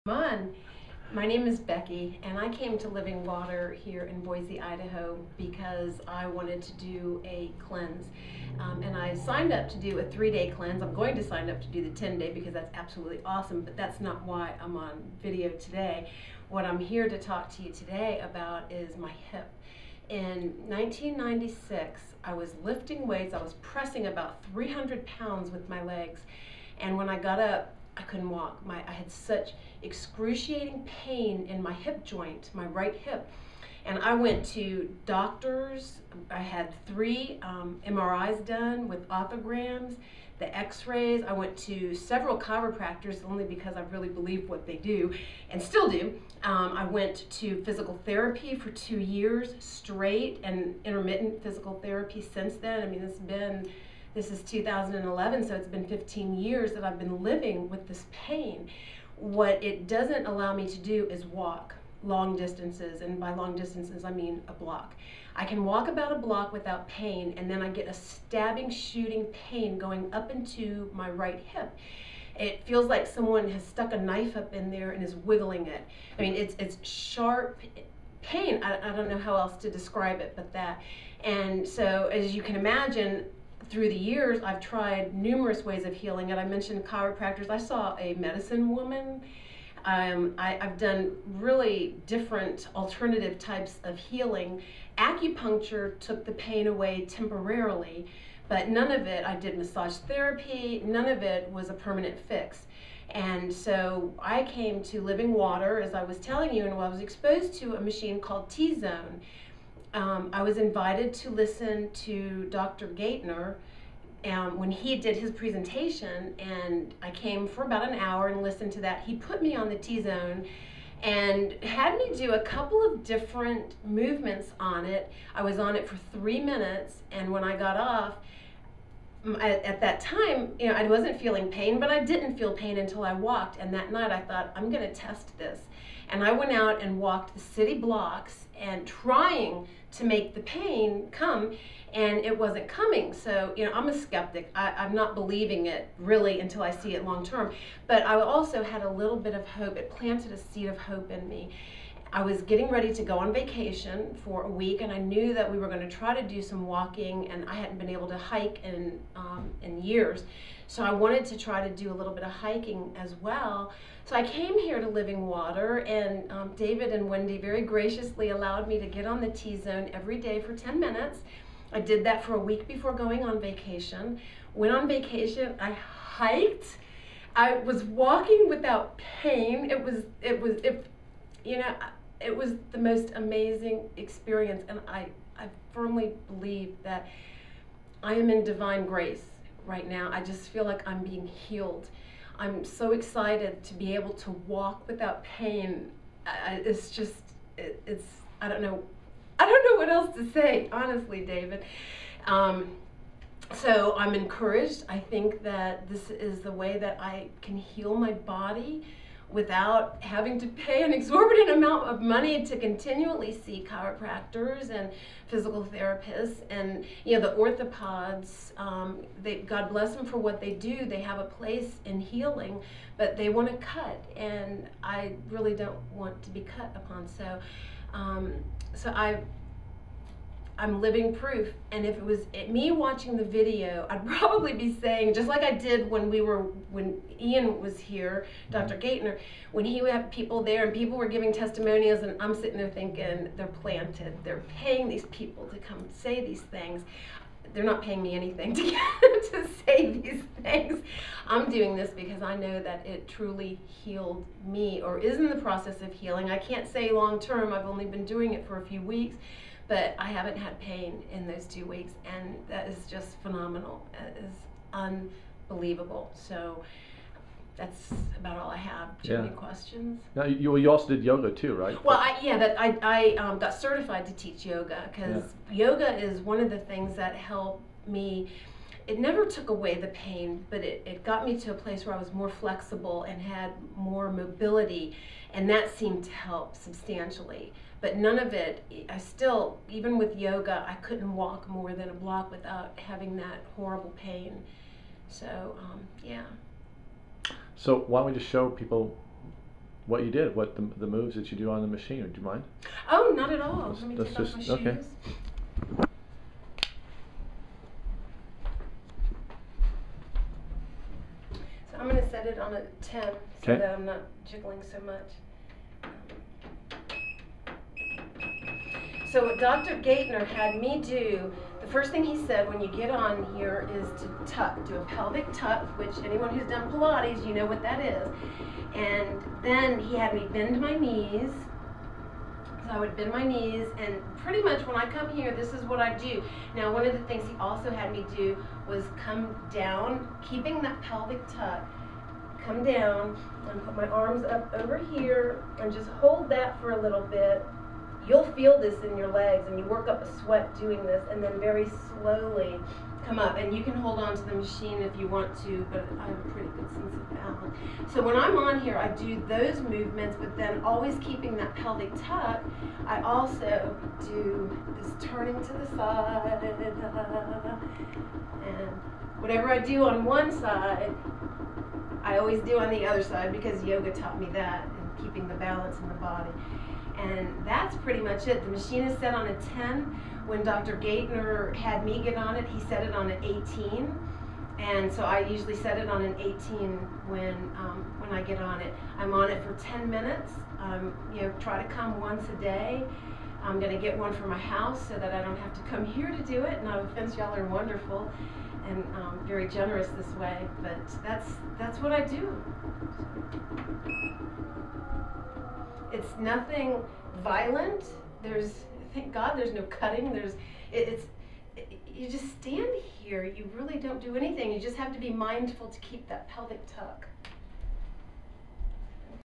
On. My name is Becky, and I came to Living Water here in Boise, Idaho because I wanted to do a cleanse. And I signed up to do a 3-day cleanse. I'm going to sign up to do the 10-day because that's absolutely awesome, but that's not why I'm on video today. What I'm here to talk to you today about is my hip. In 1996, I was lifting weights. I was pressing about 300 pounds with my legs, and when I got up, I couldn't walk. I had such excruciating pain in my hip joint, my right hip. And I went to doctors. I had 3 MRIs done with orthograms, the x-rays. I went to several chiropractors only because I really believe what they do and still do. I went to physical therapy for 2 years straight and intermittent physical therapy since then. I mean, this is 2011, so it's been 15 years that I've been living with this pain. What it doesn't allow me to do is walk long distances, and by long distances I mean a block. I can walk about a block without pain, and then I get a stabbing, shooting pain going up into my right hip. It feels like someone has stuck a knife up in there and is wiggling it. I mean, it's sharp pain. I don't know how else to describe it but that. And so, as you can imagine, through the years, I've tried numerous ways of healing it. I mentioned chiropractors. I saw a medicine woman. I've done really different alternative types of healing. Acupuncture took the pain away temporarily, but none of it, I did massage therapy, none of it was a permanent fix. And so I came to Living Water, as I was telling you, and I was exposed to a machine called Tzone. I was invited to listen to Dr. Gaitner when he did his presentation, and I came for about an hour and listened to that. He put me on the Tzone and had me do a couple of different movements on it. I was on it for 3 minutes, and when I got off, at that time, I wasn't feeling pain, but I didn't feel pain until I walked. And that night I thought, I'm going to test this. And I went out and walked the city blocks and trying to make the pain come, and it wasn't coming. So, I'm a skeptic. I'm not believing it really until I see it long term. But I also had a little bit of hope. It planted a seed of hope in me. I was getting ready to go on vacation for a week, and I knew that we were going to try to do some walking, and I hadn't been able to hike in years. So I wanted to try to do a little bit of hiking as well. So I came here to Living Water, and David and Wendy very graciously allowed me to get on the Tzone every day for 10 minutes. I did that for a week before going on vacation. Went on vacation, I hiked. I was walking without pain. It was the most amazing experience, and I firmly believe that I am in divine grace right now. I just feel like I'm being healed. I'm so excited to be able to walk without pain. It's I don't know what else to say, honestly, David. So I'm encouraged. I think that this is the way that I can heal my body without having to pay an exorbitant amount of money to continually see chiropractors and physical therapists. And the orthopods, God bless them for what they do. They have a place in healing, but they want to cut, and I really don't want to be cut upon. So I'm living proof, and if it was me watching the video, I'd probably be saying, just like I did when Ian was here, Dr. Gaitner, when he had people there and people were giving testimonials, and I'm sitting there thinking, they're planted. They're paying these people to come say these things. They're not paying me anything to say these things. I'm doing this because I know that it truly healed me, or is in the process of healing. I can't say long term. I've only been doing it for a few weeks, but I haven't had pain in those 2 weeks, and that is just phenomenal. It is unbelievable. So that's about all I have. Do you have any questions? Now, you also did yoga too, right? Well, I got certified to teach yoga because yoga is one of the things that helped me. It never took away the pain, but it got me to a place where I was more flexible and had more mobility, and that seemed to help substantially. But none of it, even with yoga, I couldn't walk more than a block without having that horrible pain. So, yeah. So why don't we just show people what you did, what the moves that you do on the machine. Would you mind? Oh, not at all. Let me Let's take off my shoes. okay. So I'm going to set it on a 10 so that I'm not jiggling so much. So what Dr. Gaitner had me do, the first thing he said when you get on here is to tuck, do a pelvic tuck, which anyone who's done Pilates, you know what that is. And then he had me bend my knees. So I would bend my knees, and pretty much when I come here, this is what I do. Now, one of the things he also had me do was come down, keeping that pelvic tuck, come down and put my arms up over here and just hold that for a little bit. You'll feel this in your legs, and you work up a sweat doing this, and then very slowly come up. And you can hold on to the machine if you want to, but I have a pretty good sense of balance. So when I'm on here, I do those movements, but then always keeping that pelvic tuck. I also do this turning to the side, and whatever I do on one side, I always do on the other side, because yoga taught me that, and keeping the balance in the body. And that's pretty much it. The machine is set on a 10. When Dr. Gaitner had me get on it, he set it on an 18. And so I usually set it on an 18 when I get on it. I'm on it for 10 minutes. Try to come once a day. I'm going to get one for my house so that I don't have to come here to do it. No offense, y'all are wonderful and very generous this way, but that's what I do. It's nothing violent. Thank God there's no cutting. You just stand here. You really don't do anything. You just have to be mindful to keep that pelvic tuck.